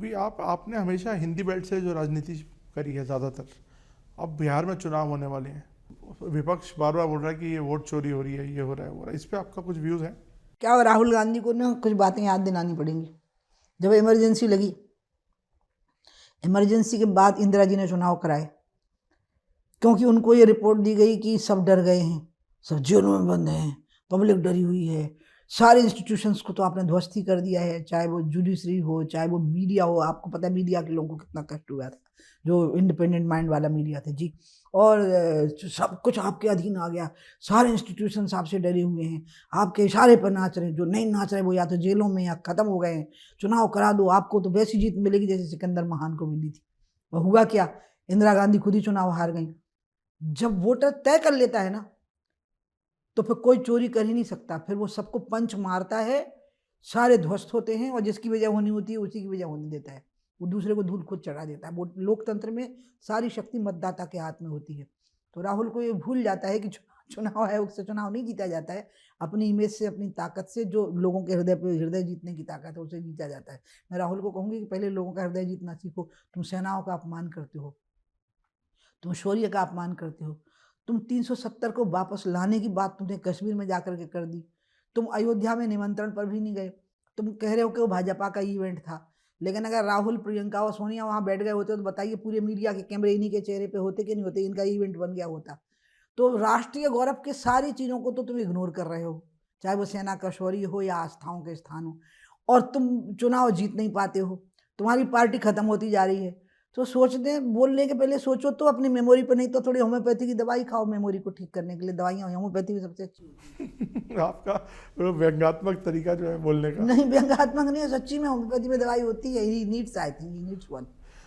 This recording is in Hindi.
अभी आपने हमेशा हिंदी बेल्ट से जो राजनीति करी है ज़्यादातर, अब बिहार में चुनाव होने वाले हैं, विपक्ष बार बार बोल रहा है कि ये वोट चोरी हो रही है, ये हो रहा है, वो हो रहा है, इस पे आपका कुछ व्यूज़ है? क्या राहुल गांधी को ना कुछ बातें याद दिलानी पड़ेंगी। जब इमरजेंसी लगी, इमरजेंसी के बाद इंदिरा जी ने चुनाव कराए, क्योंकि उनको ये रिपोर्ट दी गई कि सब डर गए हैं, सब जेलों में बंद हैं, पब्लिक डरी हुई है, सारे इंस्टीट्यूशंस को तो आपने ध्वस्त ही कर दिया है, चाहे वो जुडिशरी हो, चाहे वो मीडिया हो। आपको पता है मीडिया के लोगों को कितना कष्ट हुआ था, जो इंडिपेंडेंट माइंड वाला मीडिया था जी। और सब कुछ आपके अधीन आ गया, सारे इंस्टीट्यूशंस आपसे डरे हुए हैं, आपके इशारे पर नाच रहे हैं, जो नहीं नाच रहे वो या तो जेलों में या ख़त्म हो गए हैं। चुनाव करा दो, आपको तो वैसी जीत मिलेगी जैसे सिकंदर महान को मिली थी। वह हुआ क्या, इंदिरा गांधी खुद ही चुनाव हार गई। जब वोटर तय कर लेता है ना, तो फिर कोई चोरी कर ही नहीं सकता, फिर वो सबको पंच मारता है, सारे ध्वस्त होते हैं, और जिसकी वजह होनी होती है उसी की वजह होने देता है, वो दूसरे को धूल खुद चढ़ा देता है। वो लोकतंत्र में सारी शक्ति मतदाता के हाथ में होती है। तो राहुल को ये भूल जाता है कि चुनाव आयोग से चुनाव नहीं जीता जाता है, अपनी इमेज से, अपनी ताकत से, जो लोगों के हृदय पे हृदय जीतने की ताकत है उसे जीता जाता है। मैं राहुल को कहूँगी कि पहले लोगों का हृदय जीतना सीखो। तुम सेनाओं का अपमान करते हो, तुम शौर्य का अपमान करते हो, तुम 370 को वापस लाने की बात तुमने कश्मीर में जाकर के कर दी, तुम अयोध्या में निमंत्रण पर भी नहीं गए, तुम कह रहे हो कि वो भाजपा का इवेंट था। लेकिन अगर राहुल, प्रियंका और सोनिया वहाँ बैठ गए होते तो बताइए पूरे मीडिया के कैमरे इन्हीं के चेहरे पे होते कि नहीं होते, इनका इवेंट बन गया होता। तो राष्ट्रीय गौरव के सारी चीज़ों को तो तुम इग्नोर कर रहे हो, चाहे वो सेना का शौर्य हो या आस्थाओं के स्थान हो, और तुम चुनाव जीत नहीं पाते हो, तुम्हारी पार्टी खत्म होती जा रही है। तो सोचते बोलने के पहले सोचो तो अपनी मेमोरी पर, नहीं तो थोड़ी होम्योपैथी की दवाई खाओ मेमोरी को ठीक करने के लिए। दवाइयाँ होम्योपैथी में सबसे अच्छी होती है। आपका वो व्यंग्यात्मक तरीका जो है बोलने का। नहीं, व्यंग्यात्मक नहीं है, सच्ची में होम्योपैथी में दवाई होती है। He needs, I think he needs one.